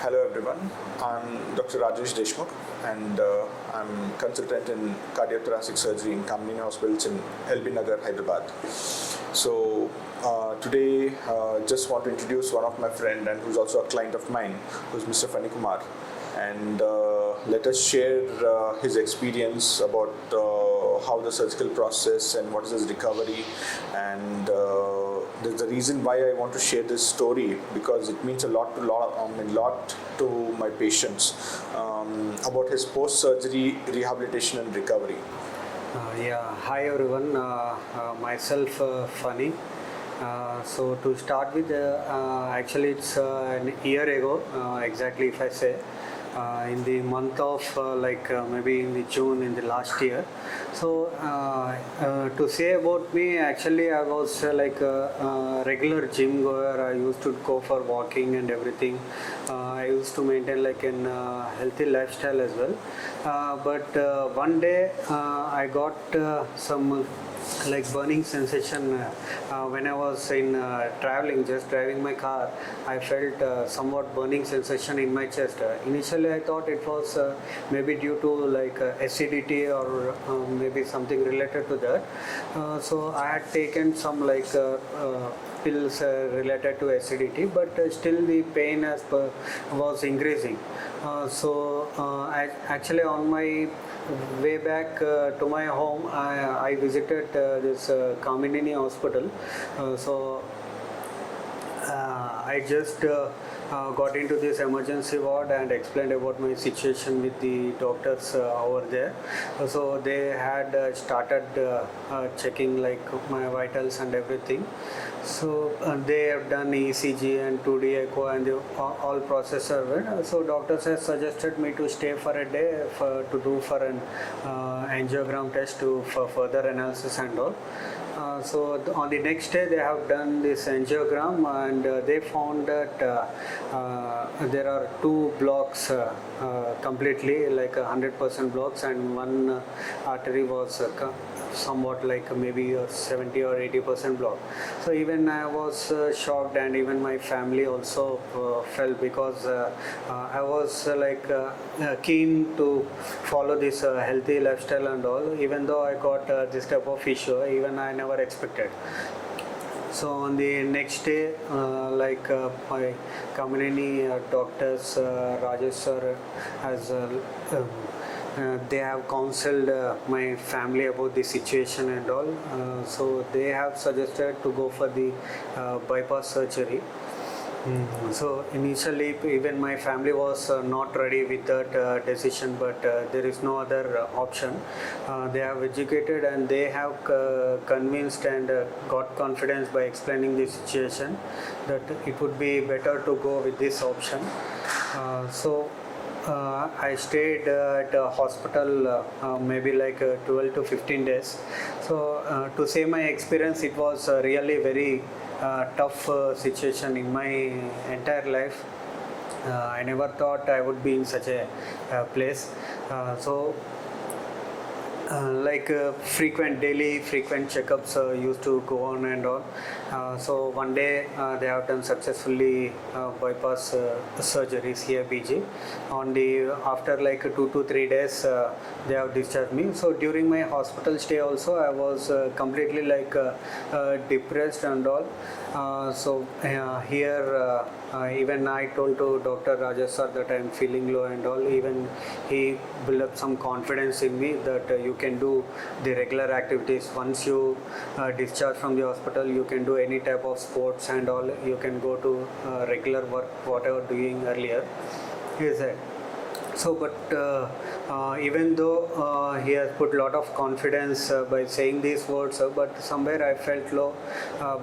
Hello everyone, I'm Dr. Rajesh Deshmukh and I'm consultant in cardiothoracic surgery in Kamineni Hospitals in LB Nagar, Hyderabad. So today just want to introduce one of my friend and who's also a client of mine, who's Mr. Phani Kumar, and let us share his experience about how the surgical process and what is his recovery, and there's a reason why I want to share this story because it means a lot to my patients about his post-surgery rehabilitation and recovery. Hi everyone, myself Phani. So to start with, actually it's an year ago, exactly if I say, in the month of maybe in the June in the last year. So to say about me, actually I was like a regular gym goer. I used to go for walking and everything. I used to maintain like an healthy lifestyle as well. But one day I got some like burning sensation when I was in traveling, just driving my car. I felt somewhat burning sensation in my chest. Initially I thought it was maybe due to like acidity or maybe something related to that. So I had taken some like pills related to acidity, but still the pain was increasing. Actually on my way back to my home, I visited this Kamineni Hospital. I just got into this emergency ward and explained about my situation with the doctors over there. So they had started checking like my vitals and everything. So they have done ECG and 2D echo and all process are well. So doctors have suggested me to stay for a day to do for an angiogram test for further analysis and all. So on the next day they have done this angiogram and they found that there are two blocks completely like 100% blocks, and one artery was somewhat like maybe 70 or 80% block. So even I was shocked, and even my family also felt, because I was keen to follow this healthy lifestyle and all. Even though I got this type of issue, even I never expected. So on the next day, my Kamineni doctors, Rajesh sir, has they have counseled my family about the situation and all. So they have suggested to go for the bypass surgery. So initially even my family was not ready with that decision, but there is no other option. They have educated and they have convinced and got confidence by explaining the situation that it would be better to go with this option. I stayed at a hospital maybe like 12 to 15 days. So to say my experience, it was really very tough situation in my entire life. I never thought I would be in such a place. Frequent checkups used to go on and on. So one day they have done successfully bypass surgery, CIBG. After like 2 to 3 days they have discharged me. So during my hospital stay also I was completely like depressed and all. Here even I told to Dr. Rajesh sir that I am feeling low and all. Even he built up some confidence in me that you can do the regular activities. Once you discharge from the hospital, you can do any type of sports and all. You can go to regular work, whatever doing earlier, he said. So, but even though he has put a lot of confidence by saying these words, but somewhere I felt low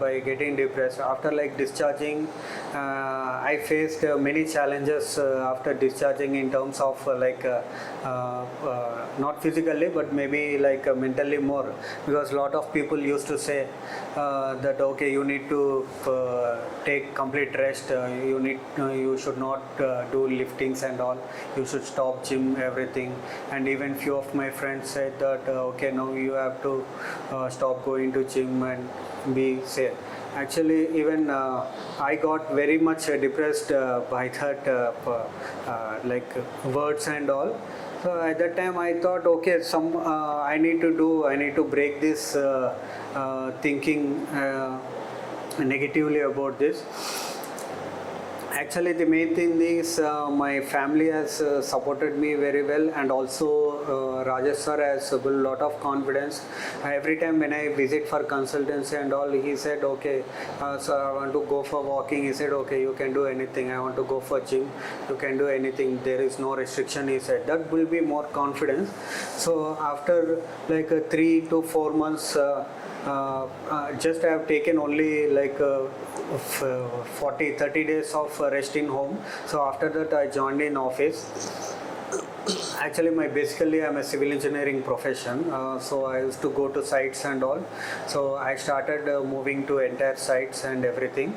by getting depressed. After like discharging, I faced many challenges after discharging in terms of not physically, but maybe like mentally more, because a lot of people used to say that okay, you need to take complete rest, you should not do liftings and all, you should stop gym, everything. And even few of my friends said that okay, now you have to stop going to gym and be safe. Actually, even I got very much depressed by that like words and all. So at that time I thought, okay, I need to break this thinking negatively about this. Actually, the main thing is my family has supported me very well, and also Rajesh sir has a lot of confidence. Every time when I visit for consultancy and all, he said, okay, so I want to go for walking. He said, okay, you can do anything. I want to go for gym. You can do anything. There is no restriction. He said that will be more confidence. So after like 3 to 4 months. Just I have taken only like 30 days of rest in home. So after that I joined in office. Actually, basically I'm a civil engineering profession, so I used to go to sites and all. So I started moving to entire sites and everything,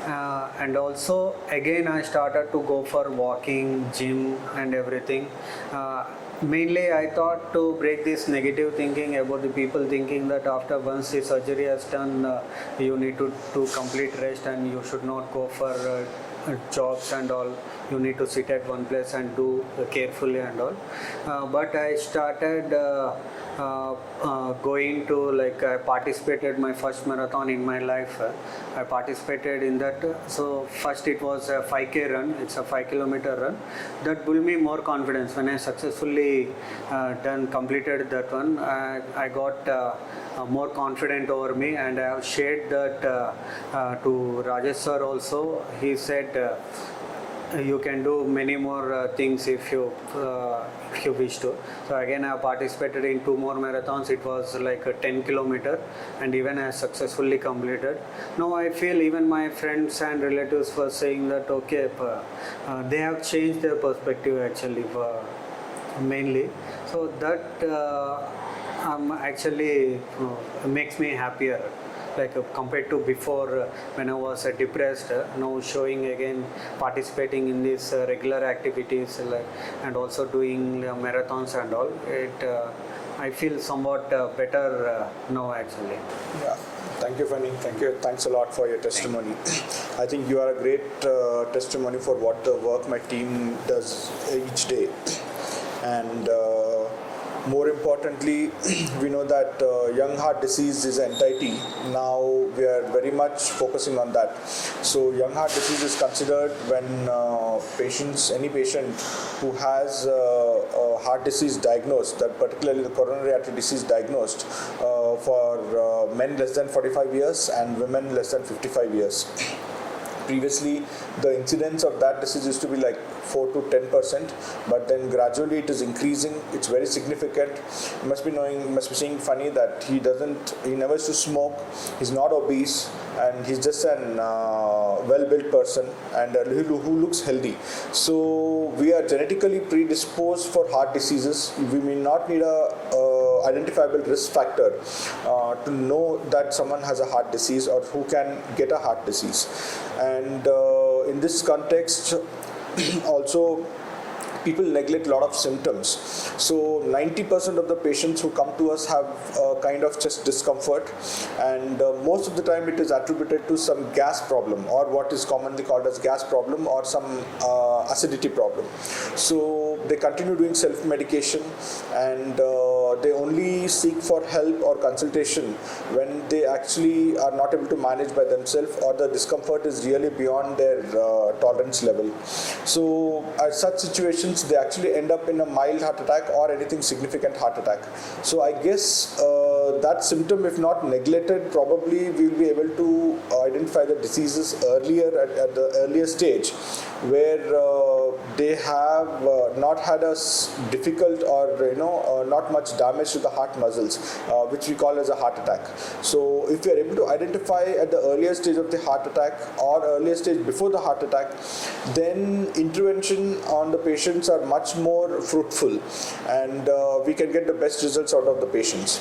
and also again I started to go for walking, gym and everything. Mainly I thought to break this negative thinking about the people thinking that after once the surgery has done, you need to do complete rest and you should not go for jobs and all. You need to sit at one place and do carefully and all. But I started going to, like, I participated my first marathon in my life. I participated in that. So first it was a 5K run. It's a 5 kilometer run. That built me more confidence. When I successfully completed that one, I got more confident over me, and I have shared that to Rajesh sir also. He said, you can do many more things if you wish to. So again I participated in 2 more marathons. It was like a 10 kilometer, and even I successfully completed. Now I feel even my friends and relatives were saying that, okay, they have changed their perspective actually, mainly. So that actually makes me happier, like compared to before, when I was depressed. Now showing again, participating in these regular activities, and also doing marathons and all, I feel somewhat better now actually. Yeah, thank you, Phani. Thank you. Thanks a lot for your testimony. I think you are a great testimony for what the work my team does each day. And more importantly, we know that young heart disease is an entity. Now we are very much focusing on that. So young heart disease is considered when any patient who has heart disease diagnosed, that particularly the coronary artery disease diagnosed, for men less than 45 years and women less than 55 years. Previously, the incidence of that disease used to be like 4 to 10%, but then gradually it is increasing. It's very significant. You must be seeing Phani that he never used to smoke. He's not obese, and he's just an well-built person and who looks healthy. So we are genetically predisposed for heart diseases. We may not need a identifiable risk factor to know that someone has a heart disease or who can get a heart disease. And in this context, also people neglect a lot of symptoms. So 90% of the patients who come to us have a kind of chest discomfort, and most of the time it is attributed to some gas problem, or what is commonly called as gas problem, or some acidity problem. So they continue doing self-medication, and they only seek for help or consultation when they actually are not able to manage by themselves, or the discomfort is really beyond their tolerance level. So at such situations, they actually end up in a mild heart attack or anything significant heart attack. So I guess that symptom, if not neglected, probably we will be able to identify the diseases earlier at the earlier stage, where they have not had a difficult or not much damage to the heart muscles, which we call as a heart attack. So if we are able to identify at the earlier stage of the heart attack or earlier stage before the heart attack, then intervention on the patients are much more fruitful, and we can get the best results out of the patients.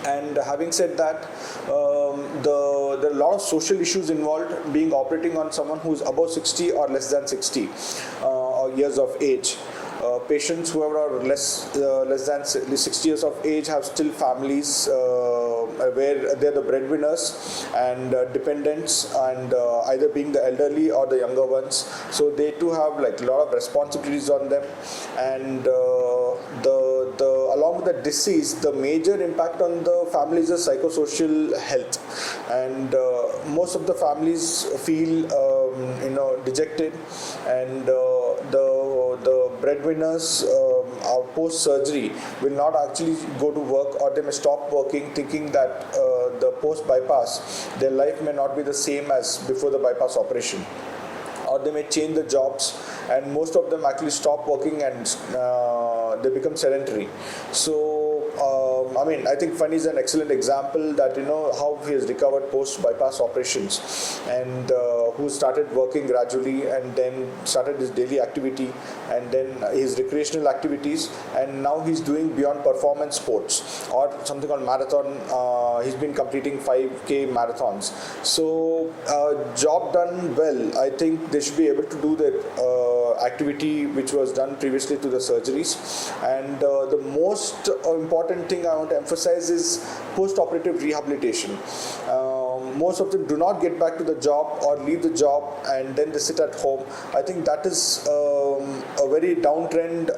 And having said that, there are a lot of social issues involved operating on someone who is above 60 or less than 60 years of age. patients who are less than 60 years of age have still families where they're the breadwinners and dependents, and either being the elderly or the younger ones. So they too have like a lot of responsibilities on them, and the along with the disease, the major impact on the families is psychosocial health, and most of the families feel dejected, and the breadwinners post surgery will not actually go to work, or they may stop working thinking that the post bypass their life may not be the same as before the bypass operation, or they may change the jobs, and most of them actually stop working and they become sedentary. So I think Phani is an excellent example that how he has recovered post bypass operations, and who started working gradually and then started his daily activity and then his recreational activities, and now he's doing beyond performance sports or something called marathon. He's been completing 5K marathons. So job done well. I think they should be able to do that activity which was done previously to the surgeries. And the most important thing I want to emphasize is post-operative rehabilitation. Most of them do not get back to the job or leave the job and then they sit at home. I think that is a very downtrend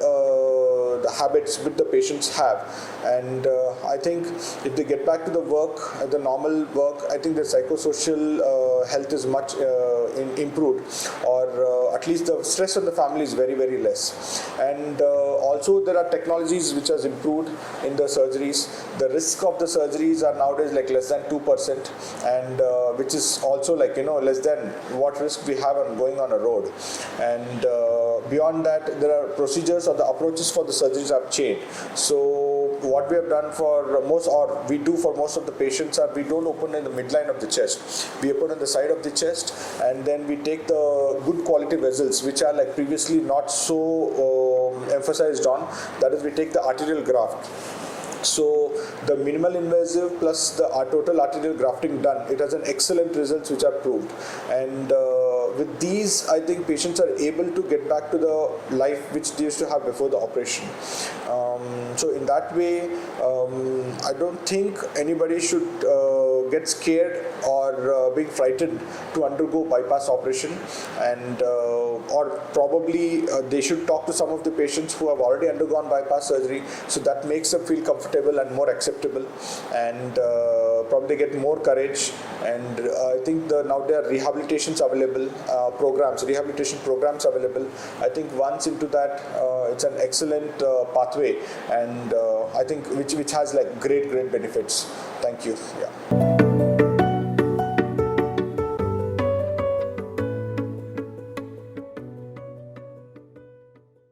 the habits which the patients have, and I think if they get back to the work, the normal work, I think the psychosocial health is much improved, or at least the stress on the family is very, very less. And also there are technologies which has improved in the surgeries. The risk of the surgeries are nowadays like less than 2%, and which is also like less than what risk we have on going on a road. And beyond that, there are procedures or the approaches for the surgeries have changed. So what we have done for most, or we do for most of the patients, are we don't open in the midline of the chest. We open on the side of the chest, and then we take the good quality vessels which are like previously not so emphasized on. That is, we take the arterial graft. So the minimal invasive plus the total arterial grafting done, it has an excellent results which are proved. And with these, I think patients are able to get back to the life which they used to have before the operation. So in that way, I don't think anybody should get scared or being frightened to undergo bypass operation, and or probably they should talk to some of the patients who have already undergone bypass surgery, so that makes them feel comfortable and more acceptable, and probably get more courage. And I think now there are rehabilitations available, rehabilitation programs available. I think once into that, it's an excellent pathway, and I think which has like great benefits. Thank you. Yeah.